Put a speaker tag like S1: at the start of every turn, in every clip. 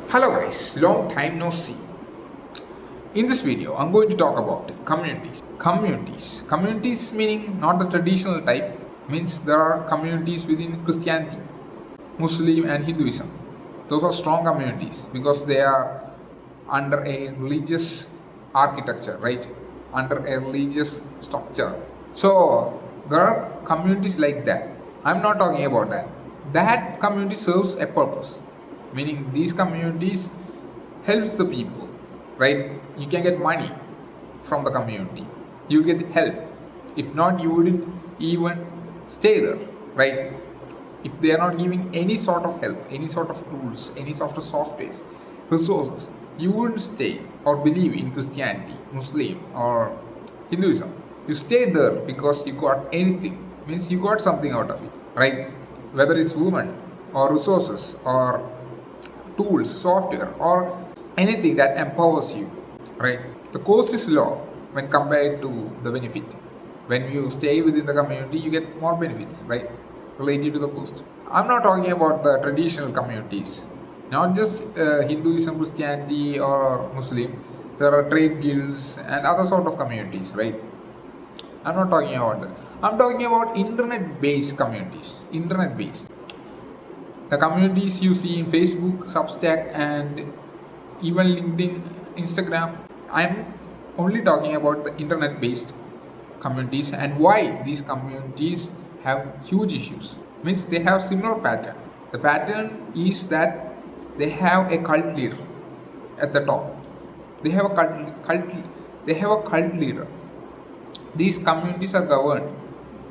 S1: Hello guys, long time no see. In this video, I'm going to talk about communities. Communities meaning not the traditional type, means there are communities within Christianity, Muslim and Hinduism. Those are strong communities because they are under a religious architecture, right? Under a religious structure. So there are communities like that. I'm not talking about that. That community serves a purpose, meaning these communities helps the people, right? You can get money from the community, you get help. If not, you wouldn't even stay there, right? If they are not giving any sort of help, any sort of tools, any sort of softwares, resources, you wouldn't stay or believe in Christianity, Muslim or Hinduism. You stay there because you got anything, means you got something out of it, right? Whether it's women or resources or tools, software, or anything that empowers you, right? The cost is low when compared to the benefit. When you stay within the community, you get more benefits, right? Related to the cost. I'm not talking about the traditional communities, not just Hinduism, Christianity, or Muslim. There are trade guilds and other sort of communities, right? I'm not talking about that. I'm talking about internet-based communities. Internet-based. The communities you see in Facebook, Substack, and even LinkedIn, Instagram. I'm only talking about the internet-based communities and why these communities have huge issues. Means they have similar pattern. The pattern is that they have a cult leader at the top. They have a cult leader. These communities are governed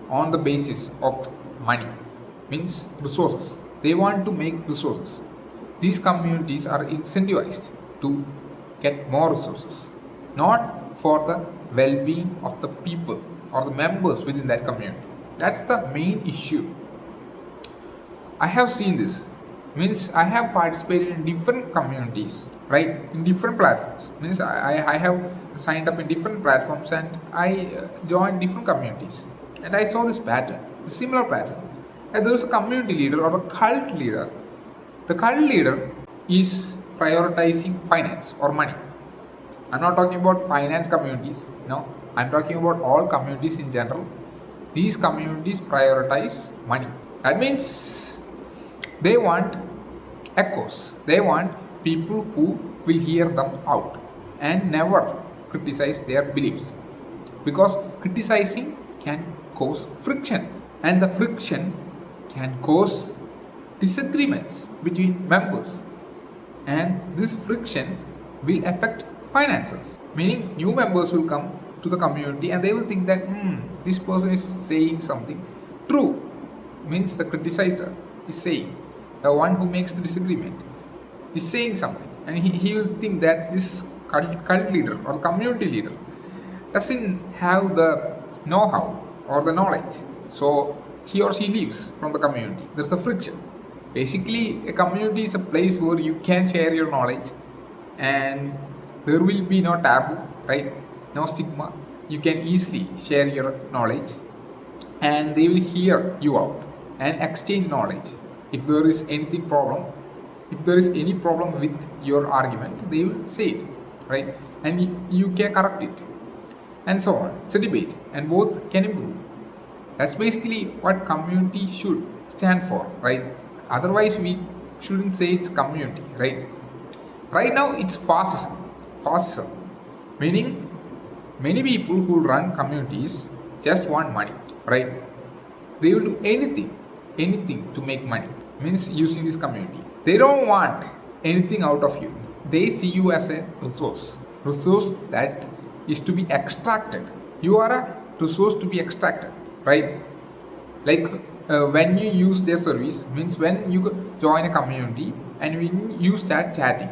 S1: on the basis of money, means resources. They want to make resources. These communities are incentivized to get more resources, not for the well-being of the people or the members within that community. That's the main issue. I have seen this, means I have participated in different communities, right, in different platforms. Means I have signed up in different platforms and I joined different communities, and I saw this pattern, a similar pattern. And there is a community leader or a cult leader. The cult leader is prioritizing finance or money. I'm not talking about finance communities, no, I'm talking about all communities in general. These communities prioritize money. That means they want echoes, they want people who will hear them out and never criticize their beliefs, because criticizing can cause friction, and the friction can cause disagreements between members, and this friction will affect finances, meaning new members will come to the community and they will think that this person is saying something true, means the criticizer is saying, the one who makes the disagreement is saying something, and he will think that this cult leader or community leader doesn't have the know-how or the knowledge, so he or she leaves from the community. There's a friction. Basically, a community is a place where you can share your knowledge and there will be no taboo, right? No stigma. You can easily share your knowledge and they will hear you out and exchange knowledge. If there is any problem with your argument, they will say it, right? And you can correct it, and so on. It's a debate and both can improve. That's basically what community should stand for, right? Otherwise, we shouldn't say it's community, right? Right now, it's fascism. Fascism, meaning many people who run communities just want money, right? They will do anything to make money, means using this community. They don't want anything out of you. They see you as a resource that is to be extracted. You are a resource to be extracted, right? Like when you use their service, means when you join a community and when you start chatting,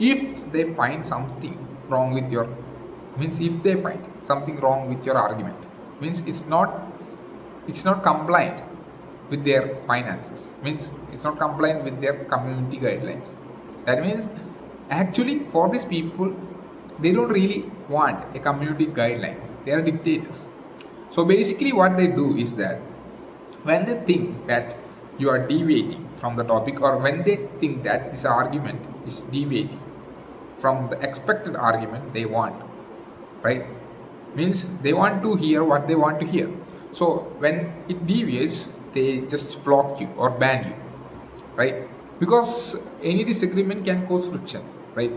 S1: if they find something wrong with your, means if they find something wrong with your argument, means it's not compliant with their finances, means it's not compliant with their community guidelines. That means actually for these people, they don't really want a community guideline. They are dictators. So basically what they do is that when they think that you are deviating from the topic, or when they think that this argument is deviating from the expected argument they want, right? Means they want to hear what they want to hear. So when it deviates, they just block you or ban you, right? Because any disagreement can cause friction, right?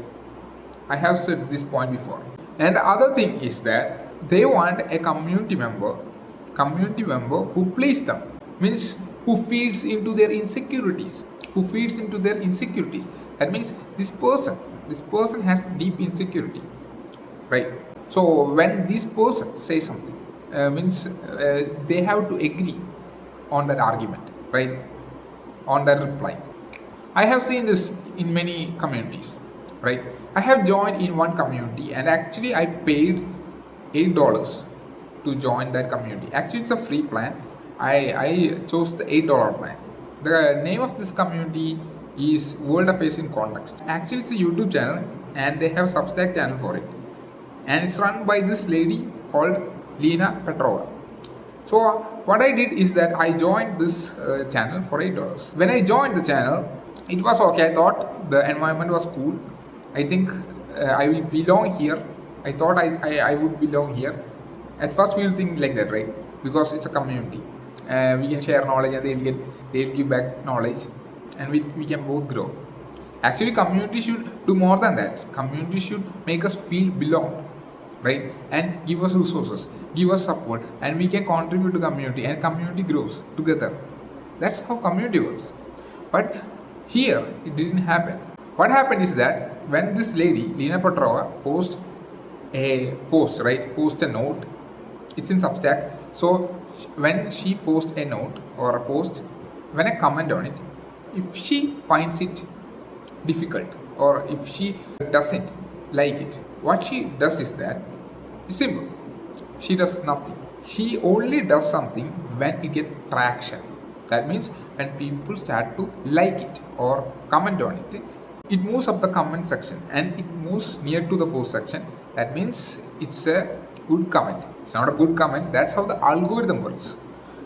S1: I have said this point before. And the other thing is that they want a community member who please them, means who feeds into their insecurities, That means this person has deep insecurity, right? So when this person says something, means they have to agree on that argument, right? On that reply. I have seen this in many communities, right? I have joined in one community and actually I paid $8 to join that community. Actually, it's a free plan. I chose the $8 plan. The name of this community is World Affairs in Context. Actually, it's a YouTube channel and they have Substack channel for it. And it's run by this lady called Lena Petrova. So what I did is that I joined this channel for $8. When I joined the channel, it was okay. I thought the environment was cool. I think I will belong here. I thought I would belong here. At first we will think like that, right? Because it's a community. We can share knowledge and they'll give back knowledge and we can both grow. Actually, community should do more than that. Community should make us feel belonged, right? And give us resources, give us support, and we can contribute to community and community grows together. That's how community works. But here it didn't happen. What happened is that when this lady Lena Petrova post a note, it's in Substack. So when she posts a note or a post, when I comment on it, if she finds it difficult or if she doesn't like it, what she does is that it's simple. She does nothing. She only does something when it gets traction. That means when people start to like it or comment on it, it moves up the comment section and it moves near to the post section. That means it's a good comment. It's not a good comment. That's how the algorithm works.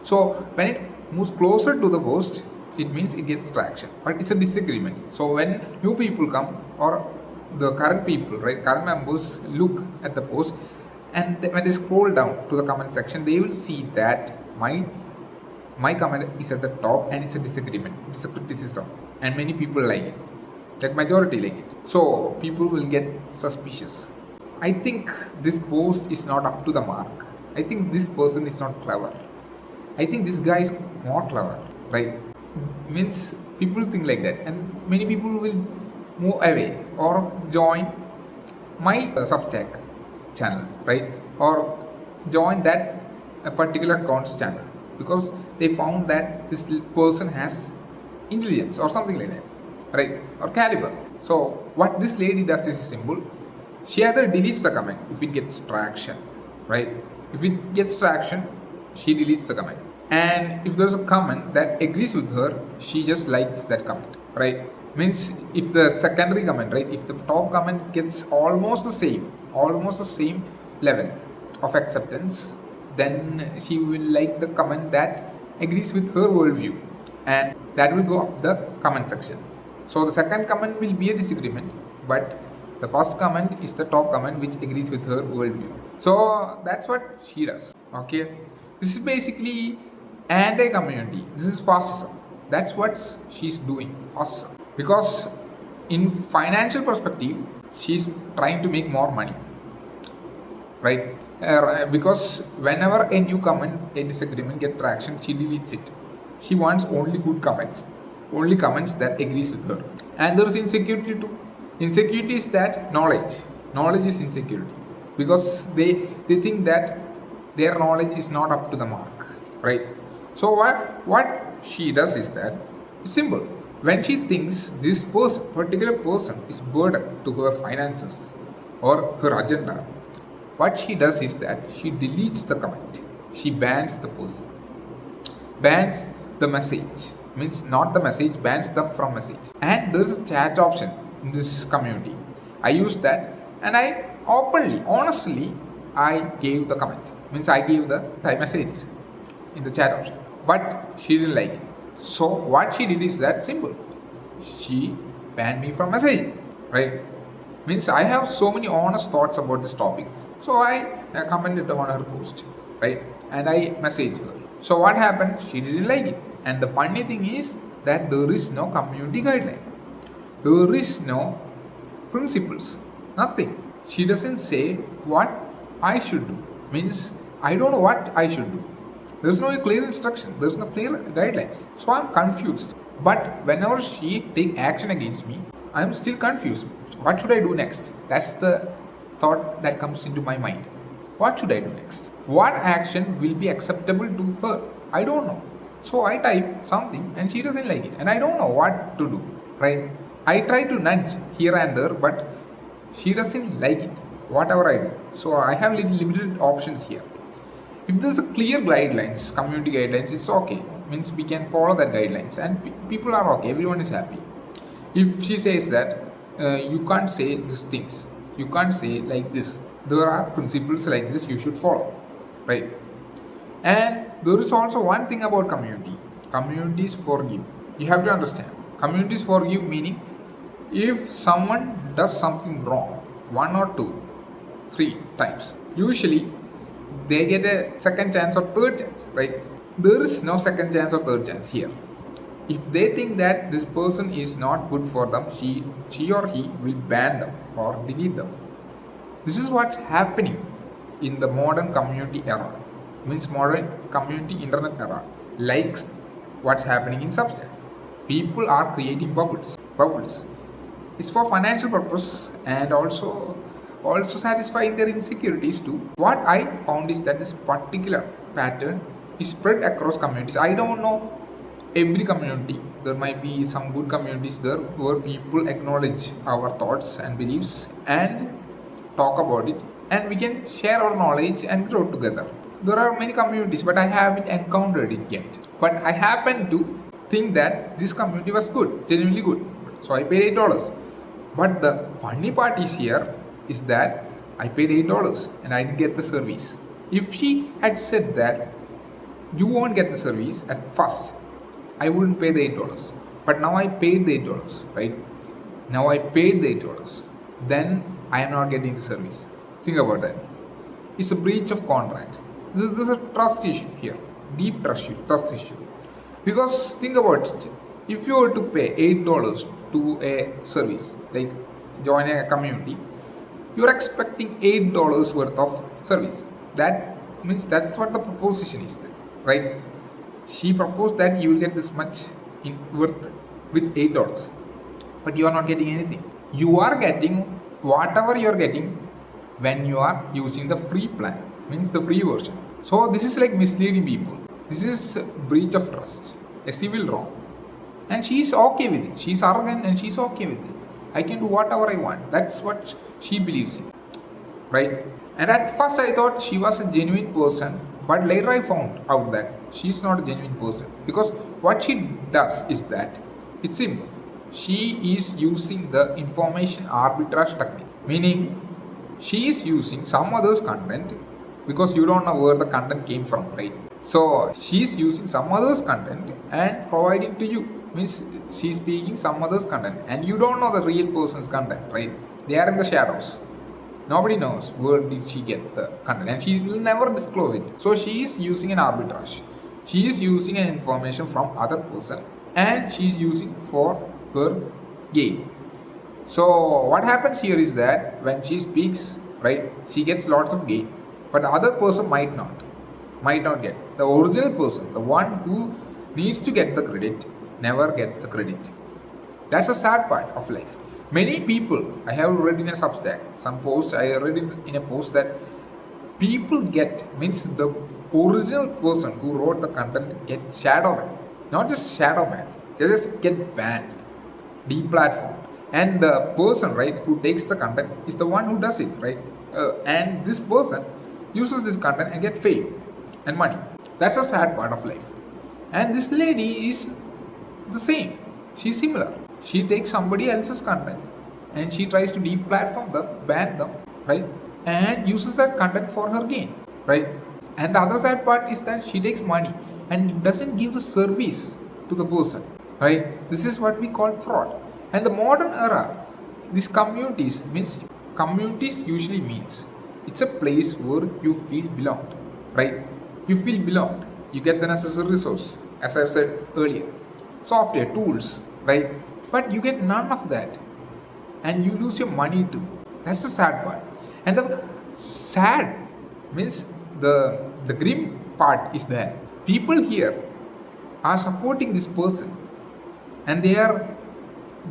S1: So when it moves closer to the post, it means it gets traction. But it's a disagreement. So when new people come or the current people, right, current members look at the post and when they scroll down to the comment section, they will see that my comment is at the top and it's a disagreement. It's a criticism and many people like it. That majority like it. So people will get suspicious. I think this post is not up to the mark. I think this person is not clever. I think this guy is more clever, right? Means people think like that and many people will move away or join my Substack channel, right? Or join that particular account's channel because they found that this person has intelligence or something like that, right? Or caliber. So what this lady does is simple. She either deletes the comment if it gets traction, right? If it gets traction, she deletes the comment. And if there's a comment that agrees with her, she just likes that comment, right? Means if the secondary comment, right? If the top comment gets almost the same level of acceptance, then she will like the comment that agrees with her worldview, and that will go up the comment section. So the second comment will be a disagreement, but the first comment is the top comment which agrees with her worldview. So that's what she does. Okay, this is basically anti-community. This is fascism. That's what she's doing, fascism. Because in financial perspective, she's trying to make more money, right? Because whenever a new comment, a disagreement get traction, she deletes it. She wants only good comments, only comments that agrees with her. And there is insecurity too. Insecurity is that knowledge is insecurity because they think that their knowledge is not up to the mark, right? So what she does is that it's simple. When she thinks this particular person is burden to her finances or her agenda, what she does is that she deletes the comment. She bans the person, bans the message. Means not the message, bans them from message. And there is a chat option in this community. I used that and I honestly, I gave the comment. Means I gave the message in the chat option. But she didn't like it. So what she did is that simple. She banned me from messaging, right? Means I have so many honest thoughts about this topic. So I commented on her post, right? And I messaged her. So what happened? She didn't like it. And the funny thing is that there is no community guideline. There is no principles. Nothing. She doesn't say what I should do. Means I don't know what I should do. There's no clear instruction. There's no clear guidelines. So I'm confused. But whenever she take action against me, I'm still confused. What should I do next? That's the thought that comes into my mind. What should I do next? What action will be acceptable to her? I don't know. So I type something and she doesn't like it. And I don't know what to do. Right? I try to nudge here and there, but she doesn't like it. Whatever I do. So I have limited options here. If there's a clear guidelines, community guidelines, it's okay. Means we can follow that guidelines and people are okay. Everyone is happy. If she says that you can't say these things, you can't say like this. There are principles like this you should follow, right? And there is also one thing about community. Communities forgive. You have to understand. Communities forgive meaning if someone does something wrong, one or two, three times, usually they get a second chance or third chance, right? There is no second chance or third chance here. If they think that this person is not good for them, she or he will ban them or delete them. This is what's happening in the modern community era. Means modern community internet era. Likes what's happening in Substack. People are creating bubbles. Bubbles. It's for financial purpose and also satisfying their insecurities too. What I found is that this particular pattern is spread across communities. I don't know every community. There might be some good communities there where people acknowledge our thoughts and beliefs and talk about it, and we can share our knowledge and grow together. There are many communities, but I haven't encountered it yet. But I happen to think that this community was good, genuinely good. So I paid $8. But the funny part is here is that I paid $8 and I didn't get the service. If she had said that you won't get the service at first, I wouldn't pay the $8. But now I paid the $8, right? Now I paid the $8. Then I am not getting the service. Think about that. It's a breach of contract. This is a trust issue here. Deep trust issue. Because think about it. If you were to pay $8 to a service, like join a community, you're expecting $8 worth of service. That means that's what the proposition is, right? She proposed that you will get this much in worth with $8, but you are not getting anything. You are getting whatever you are getting when you are using the free plan, means the free version. So this is like misleading people. This is breach of trust, a civil wrong. And she is okay with it. She is arrogant and she is okay with it. I can do whatever I want. That's what she believes in, right? And at first I thought she was a genuine person, but later I found out that she's not a genuine person, because what she does is that it's simple. She is using the information arbitrage technique, meaning she is using some other's content, because you don't know where the content came from, right? So she is using some other's content and providing to you, means she is speaking some other's content, and you don't know the real person's content, right? They are in the shadows. Nobody knows where did she get the content, and she will never disclose it. So she is using an arbitrage. She is using an information from other person, and she is using for her gain. So what happens here is that when she speaks, right, she gets lots of gain, but the other person might not get. The original person, the one who needs to get the credit, never gets the credit. That's the sad part of life. Many people, I have read in a Substack, some posts, I read in a post that people get, means the original person who wrote the content get shadow banned. Not just shadow banned, they just get banned, deplatformed. And the person, right, who takes the content is the one who does it, right? And this person uses this content and get fame and money. That's a sad part of life. And this lady is the same. She's similar. She takes somebody else's content and she tries to deplatform them, ban them, right? And uses that content for her gain, right? And the other sad part is that she takes money and doesn't give the service to the person, right? This is what we call fraud. And the modern era, these communities usually means it's a place where you feel belonged, right? You feel belonged. You get the necessary resource, as I've said earlier, software, tools, right? But you get none of that, and you lose your money too. That's the sad part. And the sad means the grim part is that people here are supporting this person, and they are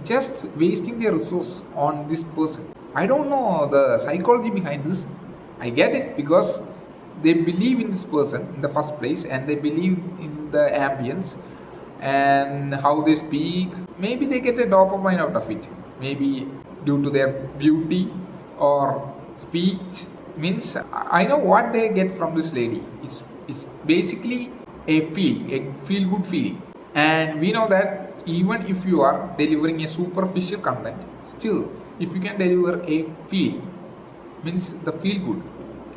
S1: just wasting their resource on this person. I don't know the psychology behind this. I get it because they believe in this person in the first place, and they believe in the ambience and how they speak. Maybe they get a dopamine out of it. Maybe due to their beauty or speech. Means I know what they get from this lady. It's basically a feel good feeling. And we know that even if you are delivering a superficial content, still if you can deliver a feel, means the feel good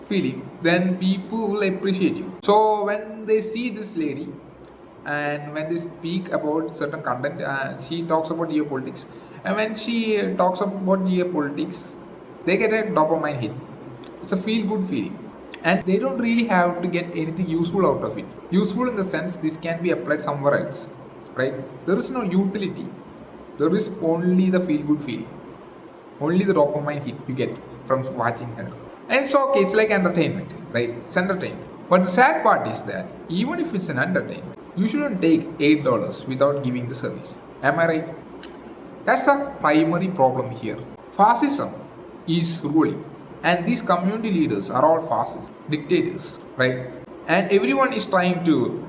S1: feeling, then people will appreciate you. So when they see this lady and when they speak about certain content, she talks about geopolitics, and when she talks about geopolitics, they get a dopamine hit. It's a feel good feeling, and they don't really have to get anything useful out of it. Useful in the sense this can be applied somewhere else, right? There is no utility. There is only the feel good feeling, only the dopamine hit you get from watching her. And it's okay, it's like entertainment, right? It's entertainment. But the sad part is that even if it's an entertainment, you shouldn't take $8 without giving the service. Am I right? That's the primary problem here. Fascism is ruling, and these community leaders are all fascists, dictators, right? And everyone is trying to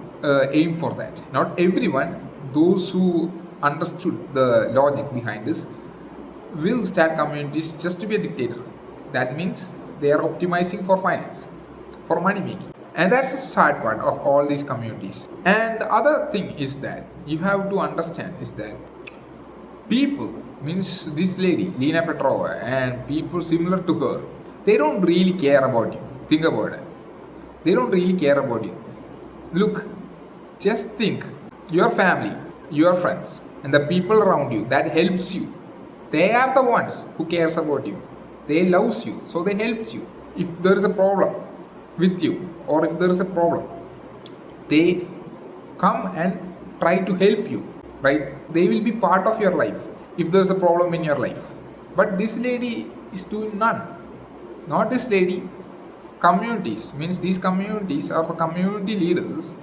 S1: aim for that. Not everyone, those who understood the logic behind this, will start communities just to be a dictator. That means they are optimizing for finance, for money making. And that's the sad part of all these communities. And the other thing is that you have to understand is that people, means this lady, Lena Petrova, and people similar to her, they don't really care about you. Think about it. They don't really care about you. Look, just think, your family, your friends, and the people around you that helps you, they are the ones who cares about you. They loves you, so they helps you. If there is a problem with you, or if there is a problem, they come and try to help you, right? They will be part of your life if there is a problem in your life. But this lady is doing none. Not this lady. Communities, means these communities or the community leaders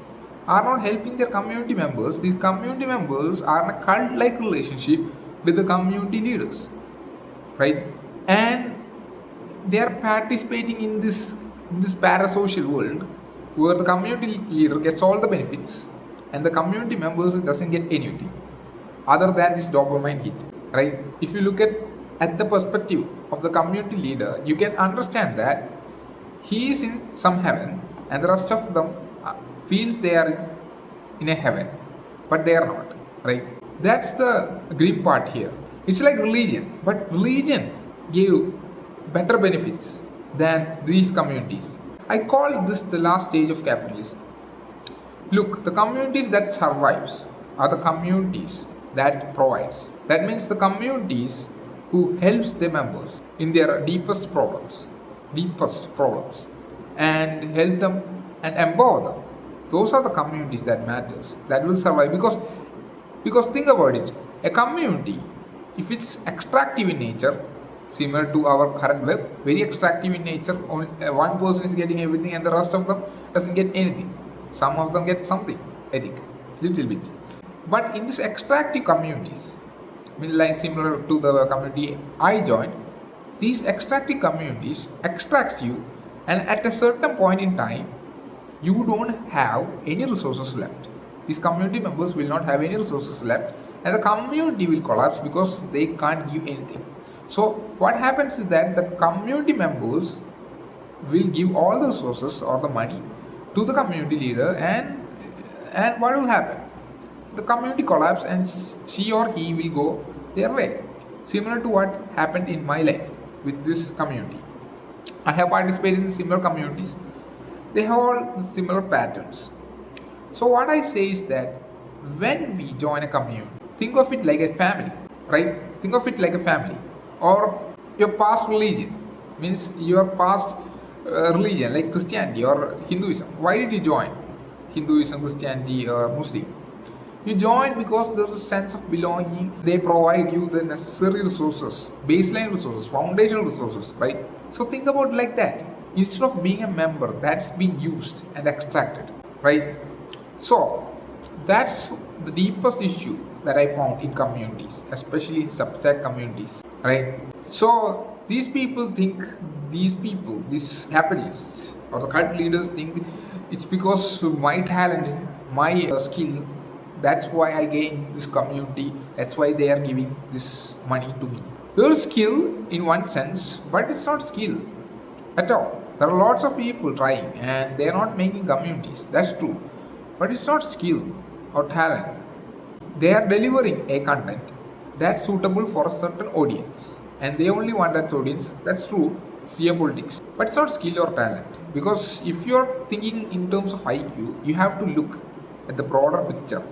S1: are not helping their community members. These community members are in a cult-like relationship with the community leaders, right? And they are participating in this parasocial world where the community leader gets all the benefits and the community members doesn't get anything other than this dopamine hit, right? If you look at the perspective of the community leader, you can understand that he is in some heaven and the rest of them feels they are in a heaven, but they are not, right? That's the grim part here. It's like religion, but religion gave better benefits than these communities. I call this the last stage of capitalism. Look, the communities that survives are the communities that provides. That means the communities who helps their members in their deepest problems, and help them and empower them. Those are the communities that matters, that will survive, because think about it, a community, if it's extractive in nature, similar to our current web, very extractive in nature, only one person is getting everything and the rest of them doesn't get anything. Some of them get something, I think, little bit. But in these extractive communities, like similar to the community I joined, these extractive communities extracts you, and at a certain point in time, you don't have any resources left. These community members will not have any resources left, and the community will collapse because they can't give anything. So what happens is that the community members will give all the resources or the money to the community leader, and what will happen? The community collapse and she or he will go their way. Similar to what happened in my life with this community. I have participated in similar communities. They have all similar patterns. So what I say is that When we join a community, think of it like a family, right? Think of it like a family. Or your past religion, means your past religion like Christianity or Hinduism. Why did you join Hinduism, Christianity, or Muslim? You join because there's a sense of belonging. They provide you the necessary resources, baseline resources, foundational resources, right? So think about it like that. Instead of being a member that's being used and extracted, right? So that's the deepest issue that I found in communities, especially in Substack communities, right? So these capitalists or the cult leaders think it's because my talent, my skill, that's why I gain this community, that's why they are giving this money to me. There's skill in one sense, but it's not skill at all. There are lots of people trying and they are not making communities, that's true. But it's not skill or talent. They are delivering a content that's suitable for a certain audience. And they only want that audience, that's true, it's geopolitics. But it's not skill or talent. Because if you're thinking in terms of IQ, you have to look at the broader picture.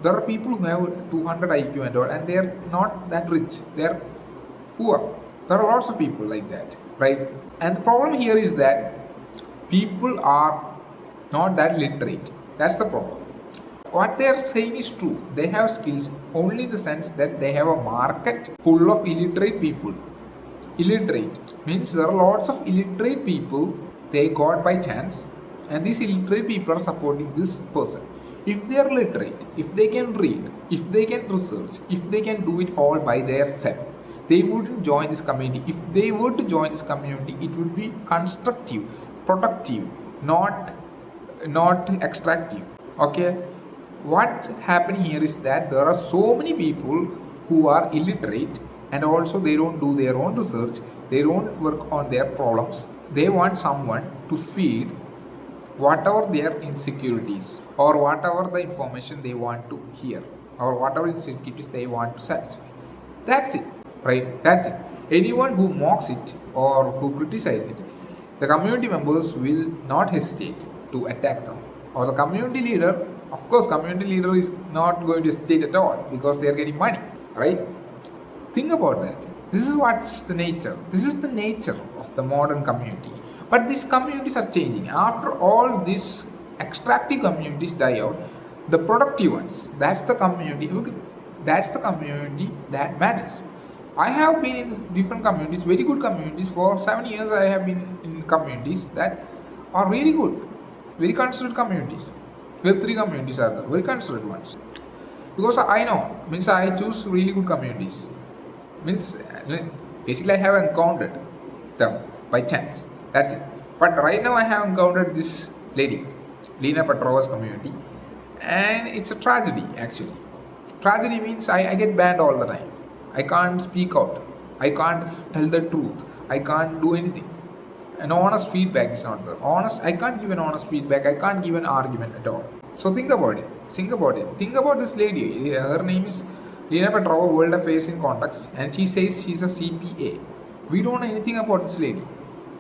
S1: There are people who have 200 IQ and all, and they are not that rich. They are poor. There are lots of people like that, right? And the problem here is that people are not that literate. That's the problem. What they are saying is true. They have skills only in the sense that they have a market full of illiterate people. Illiterate means there are lots of illiterate people they got by chance, and these illiterate people are supporting this person. If they are literate, if they can read, if they can research, if they can do it all by themselves, they wouldn't join this community. If they were to join this community, it would be constructive, productive, not extractive. Okay, what's happening here is that there are so many people who are illiterate, and also they don't do their own research, they don't work on their problems. They want someone to feed whatever their insecurities or whatever the information they want to hear or whatever insecurities they want to satisfy. That's it, right? That's it. Anyone who mocks it or who criticizes it, the community members will not hesitate to attack them. Or the community leader, of course, community leader is not going to hesitate at all because they are getting money, right? Think about that. This is what's the nature. This is the nature of the modern community. But these communities are changing. After all these extractive communities die out, the productive ones, that's the community that matters. I have been in different communities, very good communities. For 7 years I have been in communities that are really good, very considered communities. Web3 communities are the very considered ones. Because I know, means I choose really good communities. Means basically I have encountered them by chance. That's it. But right now I have encountered this lady, Lena Petrova's community, and it's a tragedy actually. Tragedy means I get banned all the time. I can't speak out. I can't tell the truth. I can't do anything. An honest feedback is not there. I can't give an honest feedback. I can't give an argument at all. So think about it. Think about this lady. Her name is Lena Petrova, World Affairs in Context, and she says she's a CPA. We don't know anything about this lady.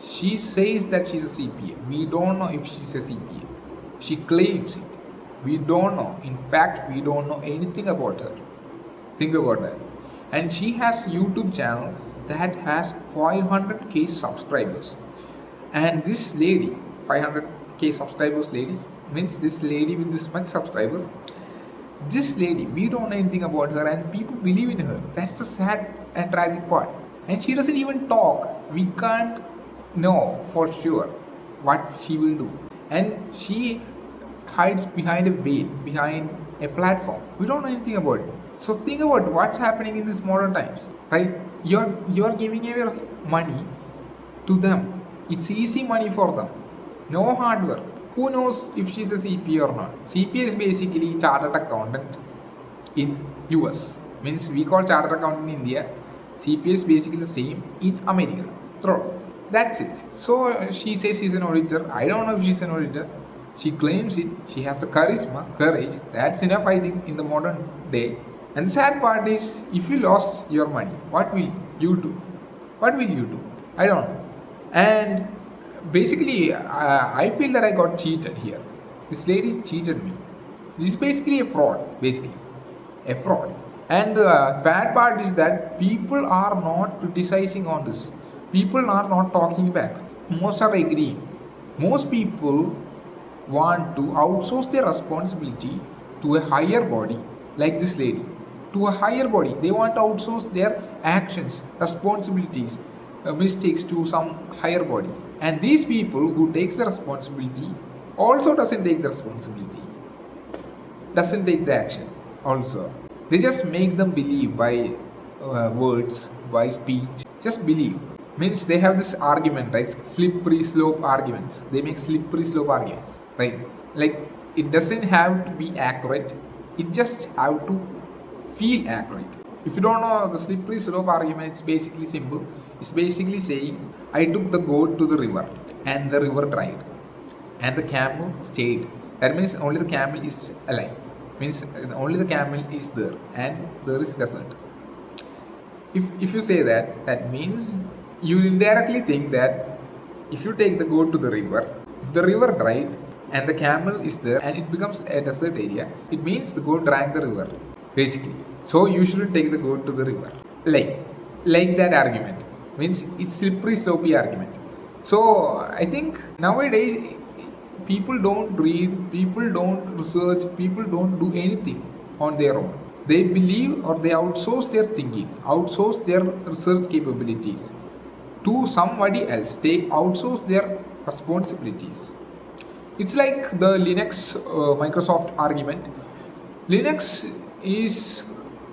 S1: She says that she's a CPA. We don't know if she's a CPA. She claims it. We don't know. In fact, we don't know anything about her. Think about that. And she has a YouTube channel that has 500k subscribers. And this lady, 500k subscribers ladies, means this lady with this much subscribers, this lady, we don't know anything about her and people believe in her. That's the sad and tragic part. And she doesn't even talk. We can't know for sure what she will do. And she hides behind a veil, behind a platform. We don't know anything about it. So think about what's happening in these modern times, right? You're giving away money to them. It's easy money for them. No hard work. Who knows if she's a CPA or not? CPA is basically chartered accountant in US. Means we call chartered accountant in India. CPA is basically the same in America. That's it. So she says she's an auditor. I don't know if she's an auditor. She claims it. She has the courage. That's enough, I think, in the modern day. And the sad part is, if you lost your money, what will you do? What will you do? I don't know. And basically, I feel that I got cheated here. This lady cheated me. This is basically a fraud, basically a fraud. And the bad part is that people are not criticizing on this. People are not talking back. Most are agreeing. Most people want to outsource their responsibility to a higher body, like this lady. To a higher body, they want to outsource their actions, responsibilities, mistakes to some higher body. And these people who takes the responsibility also doesn't take the responsibility, doesn't take the action also. They just make them believe by words, by speech. Just believe. Means they have this argument, right? Slippery slope arguments. They make slippery slope arguments, right? Like it doesn't have to be accurate. It just have to feel accurate. If you don't know the slippery slope argument, it's basically simple. It's basically saying I took the goat to the river and the river dried and the camel stayed. That means only the camel is alive. Means only the camel is there and there is desert. If you say that, that means you indirectly think that if you take the goat to the river, if the river dried and the camel is there and it becomes a desert area, it means the goat drank the river, basically. So you shouldn't take the goat to the river. Like that argument. Means it's slippery slopey argument. So I think nowadays people don't read, people don't research, people don't do anything on their own. They believe or they outsource their thinking, outsource their research capabilities to somebody else. They outsource their responsibilities. It's like the Linux Microsoft argument. Linux is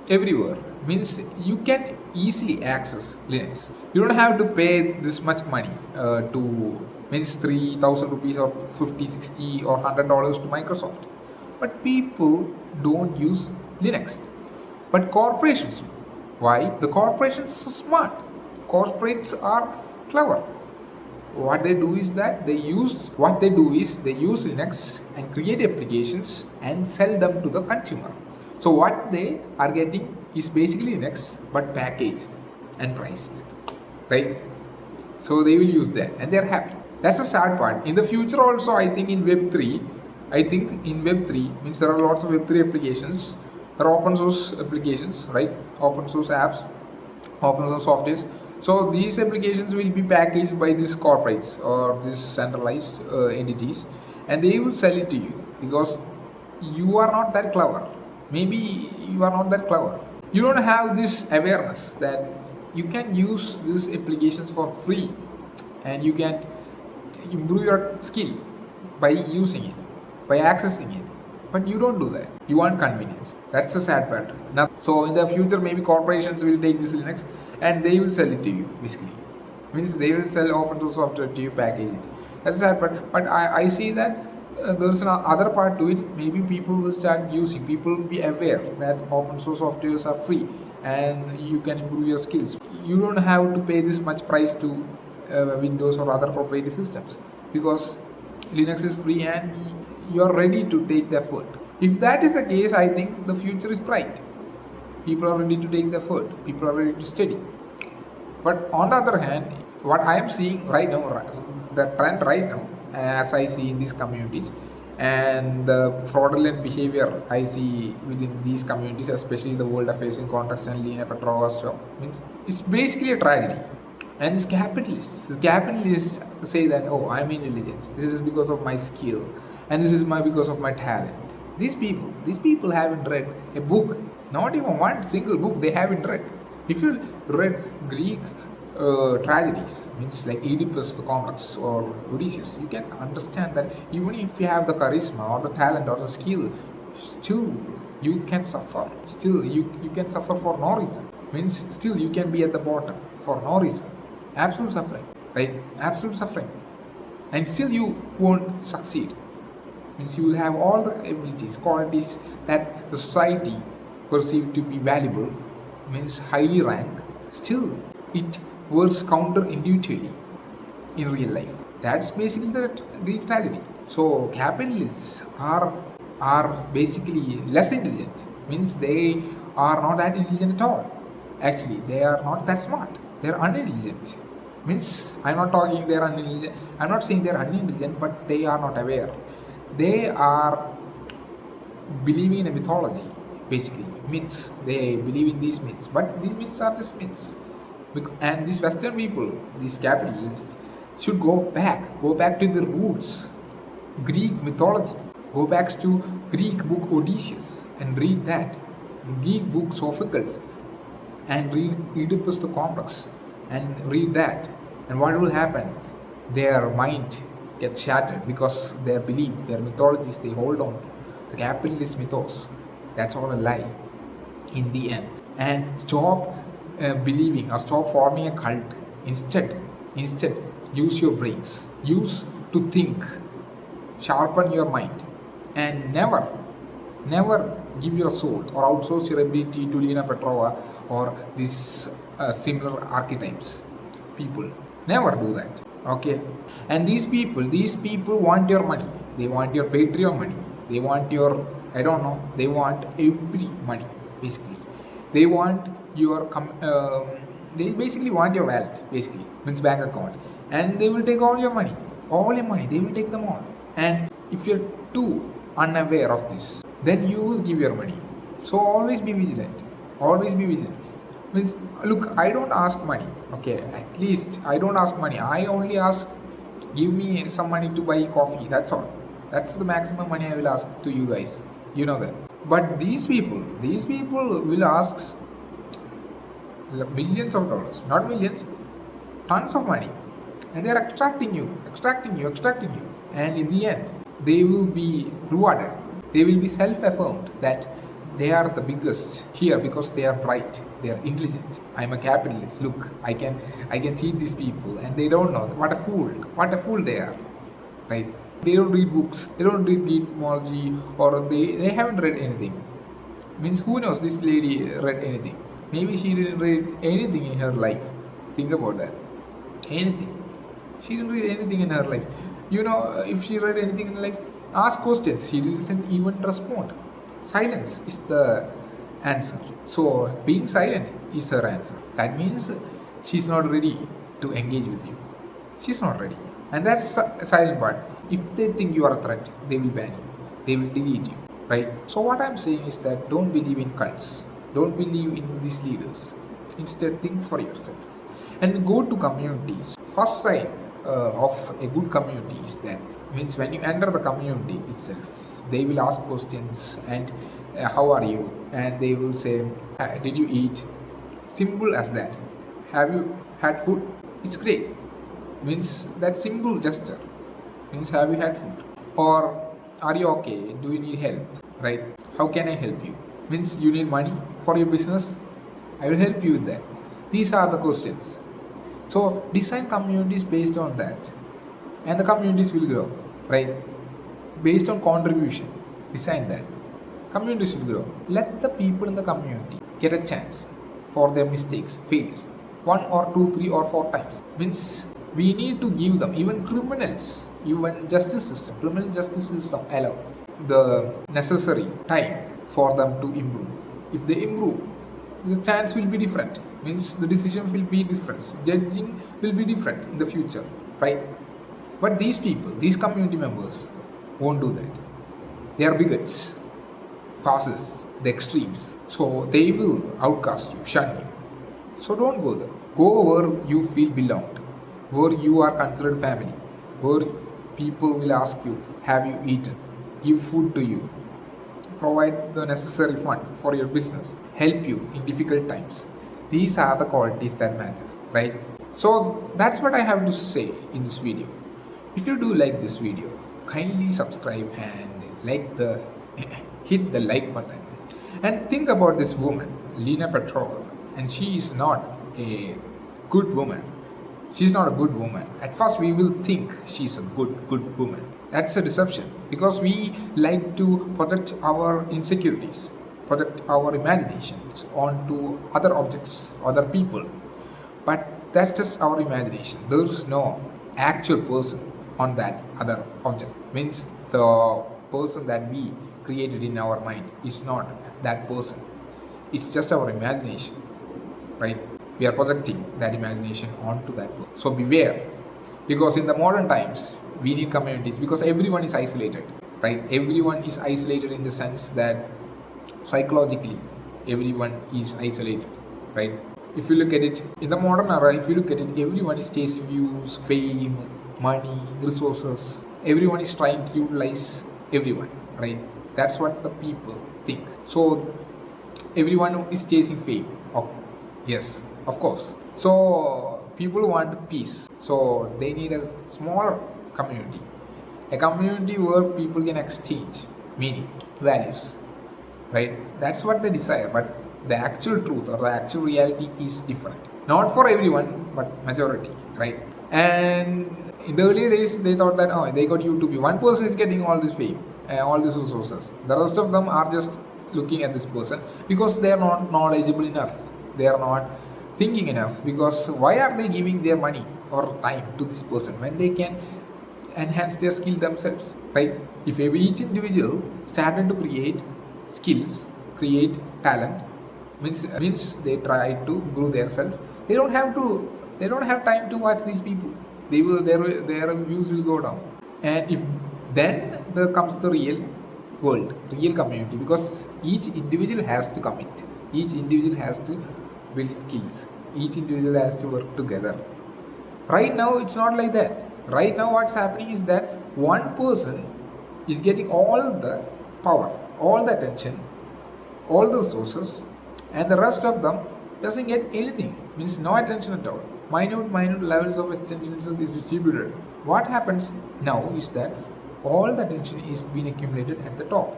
S1: everywhere. Means you can easily access Linux. You don't have to pay this much money to means 3,000 rupees or 50, 60 or $100 to Microsoft. But people don't use Linux. But corporations, why? The corporations are smart. Corporates are clever. What they do is that they use Linux and create applications and sell them to the consumer. So what they are getting is basically Linux but packaged and priced, right? So they will use that and they're happy. That's the sad part. In the future also, I think in Web3 means there are lots of Web3 applications. There are open source applications, right? Open source apps, open source softwares. So these applications will be packaged by these corporates or these centralized entities, and they will sell it to you because you are not that clever. Maybe you are not that clever. You don't have this awareness that you can use these applications for free, and you can improve your skill by using it, by accessing it. But you don't do that. You want convenience. That's the sad part. Now, so in the future, maybe corporations will take this Linux and they will sell it to you, basically. Means they will sell open source software to you, package it. That's the sad part. But I see that there's another part to it. Maybe people will start using, people will be aware that open source softwares are free and you can improve your skills. You don't have to pay this much price to Windows or other proprietary systems because Linux is free and you are ready to take the effort. If that is the case, I think the future is bright. People are ready to take the effort. People are ready to study. But on the other hand, what I am seeing right now, the trend right now, as I see in these communities, and the fraudulent behavior I see within these communities, especially the world affairs in context and Lena Petrova show, means it's basically a tragedy. And these capitalists say that, oh, I'm intelligent. This is because of my skill, and this is because of my talent. These people haven't read a book, not even one single book they haven't read. If you read Greek tragedies, means like Oedipus the Complex or Odysseus, you can understand that even if you have the charisma or the talent or the skill, still you can suffer. Still you can suffer for no reason. Means still you can be at the bottom for no reason. Absolute suffering, right? Absolute suffering. And still you won't succeed. Means you will have all the abilities, qualities that the society perceive to be valuable, means highly ranked, still it works counterintuitively in real life. That's basically the Greek tragedy. So capitalists are basically less intelligent, means they are not that intelligent at all. Actually, they are not that smart. They are unintelligent. Means I'm not talking they are unintelligent. I'm not saying they are unintelligent, but they are not aware. They are believing in a mythology, basically myths. They believe in these myths, but these myths are just myths. And these Western people, these capitalists, should go back to the roots, Greek mythology. Go back to Greek book Odysseus and read that. Greek book Sophocles and read Oedipus the Complex and read that. And what will happen? Their mind gets shattered because their belief, their mythologies they hold on to, the capitalist mythos, that's all a lie in the end. And stop believing or stop forming a cult. Instead, use your brains. Use to think, sharpen your mind, and never give your soul or outsource your ability to Lena Petrova or these similar archetypes people. Never do that. Okay. And these people want your money. They want your Patreon money. They want your, I don't know, they want every money basically. They want your they basically want your wealth, basically means bank account, and they will take all your money. They will take them all. And if you're too unaware of this, then you will give your money. So always be vigilant. Always be vigilant. Means, look, I don't ask money. Okay, at least I don't ask money. I only ask, give me some money to buy coffee. That's all. That's the maximum money I will ask to you guys. You know that. But these people will ask millions of dollars, not millions, tons of money, and they are extracting you, and in the end, they will be rewarded. They will be self-affirmed that they are the biggest here because they are bright, they are intelligent. I'm a capitalist. Look, I can cheat these people, and they don't know. What a fool they are, right? They don't read books, they don't read etymology, or they haven't read anything. Means who knows this lady read anything? Maybe she didn't read anything in her life. Think about that. Anything. She didn't read anything in her life. You know, if she read anything in her life, ask questions. She doesn't even respond. Silence is the answer. So being silent is her answer. That means she's not ready to engage with you. She's not ready. And that's a silent part. If they think you are a threat, they will ban you. They will delete you. Right? So what I'm saying is that don't believe in cults. Don't believe in these leaders. Instead, think for yourself. And go to communities. First sign of a good community is that means when you enter the community itself, they will ask questions and how are you? And they will say, did you eat? Simple as that. Have you had food? It's great. Means that simple gesture. Means have you had food? Or are you okay? Do you need help? Right? How can I help you? Means you need money for your business? I will help you with that. These are the questions. So design communities based on that. And the communities will grow. Right? Based on contribution. Design that. Communities will grow. Let the people in the community get a chance for their mistakes, failures. 1 or 2, 3 or 4 times. Means we need to give them, even criminals, even justice system, criminal justice system allow the necessary time for them to improve. If they improve, the chance will be different. Means the decisions will be different. Judging will be different in the future, right? But these people, these community members, won't do that. They are bigots, fascists, the extremes. So they will outcast you, shun you. So don't go there. Go where you feel belonged, where you are considered family, where people will ask you, have you eaten? Give food to you. Provide the necessary fund for your business. Help you in difficult times. These are the qualities that matters, right? So that's what I have to say in this video. If you do like this video, kindly subscribe and hit the like button. And think about this woman, Lena Petrova, and she is not a good woman. She's not a good woman. At first we will think she's a good woman. That's a deception because we like to project our insecurities, project our imaginations onto other objects, other people. But that's just our imagination. There's no actual person on that other object. Means the person that we created in our mind is not that person. It's just our imagination, right? We are projecting that imagination onto that person. So beware, because in the modern times, we need communities because everyone is isolated. right? Everyone is isolated in the sense that psychologically everyone is isolated, right? If you look at it in the modern era, if you look at it, everyone is chasing views, fame, money, resources. Everyone is trying to utilize everyone, right? That's what the people think. So everyone is chasing fame. Oh, yes, of course. So people want peace. So they need a smaller community, a community where people can exchange meaning, values, right? That's what they desire. But the actual truth or the actual reality is different. Not for everyone, but majority, right? And in the earlier days, they thought that oh, they got YouTube. One person is getting all this fame, all these resources. The rest of them are just looking at this person because they are not knowledgeable enough. They are not thinking enough. Because why are they giving their money or time to this person when they can enhance their skill themselves, right? If each individual started to create skills, create talent, means they try to grow themselves. They don't have to. They don't have time to watch these people. Their views will go down. And if then there comes the real world, real community, because each individual has to commit. Each individual has to build skills. Each individual has to work together. Right now, it's not like that. Right now, what's happening is that one person is getting all the power, all the attention, all the resources, and the rest of them doesn't get anything. Means no attention at all. Minute levels of attention is distributed. What happens now is that all the attention is being accumulated at the top,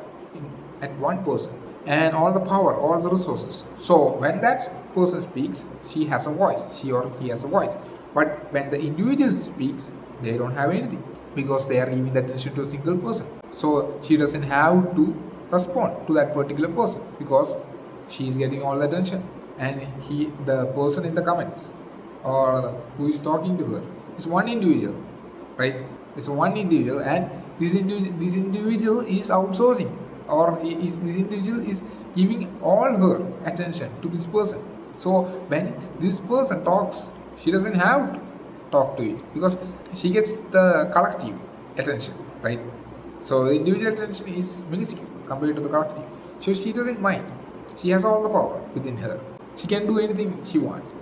S1: at one person, and all the power, all the resources. So when that person speaks, she has a voice, she or he has a voice. But when the individual speaks, they don't have anything because they are giving the attention to a single person. So she doesn't have to respond to that particular person because she is getting all the attention, and the person in the comments or who is talking to her is one individual, right? It's one individual, and this individual is outsourcing, or this individual is giving all her attention to this person. So when this person talks, she doesn't have to talk to it because she gets the collective attention, right? So the individual attention is minuscule compared to the collective. So she doesn't mind. She has all the power within her. She can do anything she wants,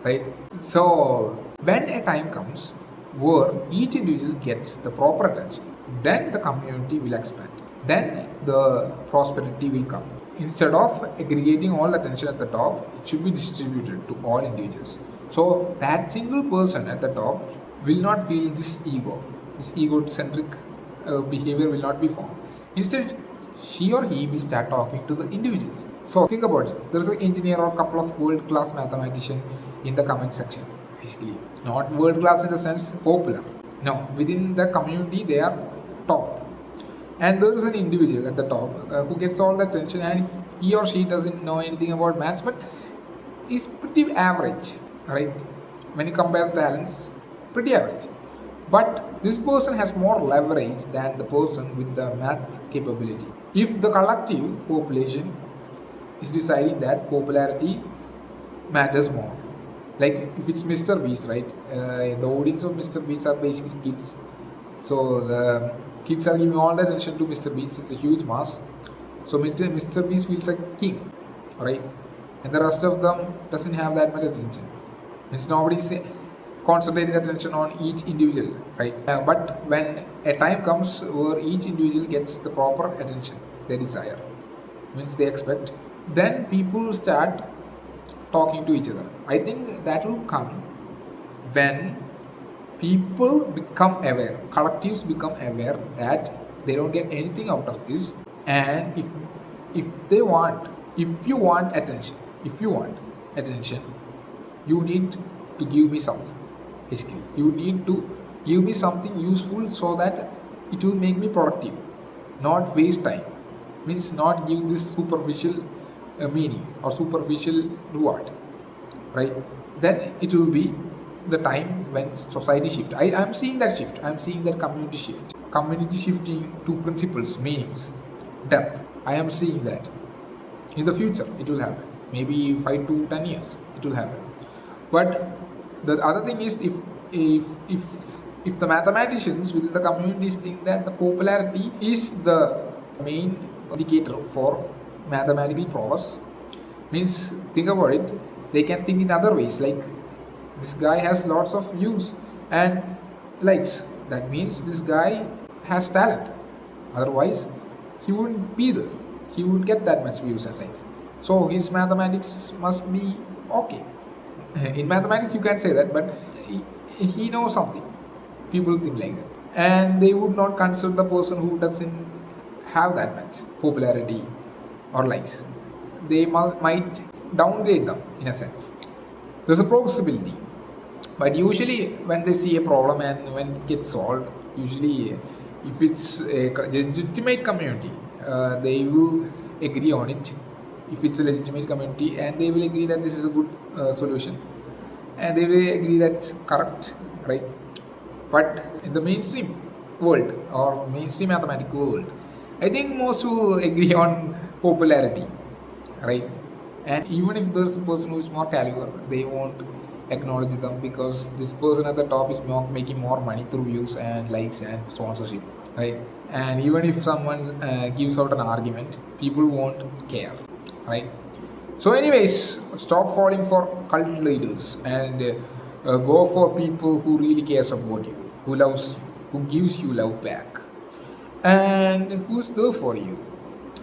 S1: right? So when a time comes where each individual gets the proper attention, then the community will expand. Then the prosperity will come. Instead of aggregating all the attention at the top, it should be distributed to all individuals. So that single person at the top will not feel this egocentric behavior will not be formed. Instead, she or he will start talking to the individuals. So think about it. There is an engineer or a couple of world-class mathematicians in the comment section. Basically, not world-class in the sense popular. No, within the community they are top. And there is an individual at the top who gets all the attention, and he or she doesn't know anything about maths, but is pretty average, right? When you compare talents, pretty average. But this person has more leverage than the person with the math capability. If the collective population is deciding that popularity matters more, like if it's Mr. Beast, right? The audience of Mr. Beast are basically kids. So the kids are giving all the attention to Mr. Beast. It's a huge mass. So Mr. Beast feels like king, right? And the rest of them doesn't have that much attention. It's nobody's concentrating attention on each individual, right? But when a time comes where each individual gets the proper attention they desire, means they expect, then people start talking to each other. I think that will come when people become aware, collectives become aware that they don't get anything out of this, and if you want attention, you need to give me something. Basically, you need to give me something useful so that it will make me productive, not waste time. Means not give this superficial meaning or superficial reward, right? Then it will be the time when society shift. I am seeing that shift. I am seeing that community shift. Community shifting to principles, meanings, depth. I am seeing that. In the future, it will happen. Maybe 5 to 10 years, it will happen. But the other thing is, if If the mathematicians within the communities think that the popularity is the main indicator for mathematical prowess, means think about it, they can think in other ways like this guy has lots of views and likes. That means this guy has talent. Otherwise, he wouldn't be there. He wouldn't get that much views and likes. So his mathematics must be okay. In mathematics, you can say that, but he knows something. People think like that, and they would not consider the person who doesn't have that much popularity or likes. They might downgrade them in a sense. There's a possibility, but usually when they see a problem and when it gets solved, usually if it's a legitimate community, they will agree on it. If it's a legitimate community, and they will agree that this is a good solution, and they will agree that it's correct, right? But in the mainstream world or mainstream mathematical world, I think most will agree on popularity, right? And even if there's a person who is more caliber, they won't acknowledge them because this person at the top is making more money through views and likes and sponsorship, right? And even if someone gives out an argument, people won't care, right? So, anyways, stop falling for cult leaders and go for people who really cares about you, who loves you, who gives you love back, and who's there for you,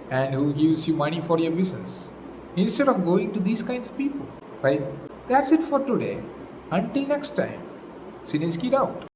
S1: and who gives you money for your business. Instead of going to these kinds of people, right? That's it for today. Until next time, Sinisky out.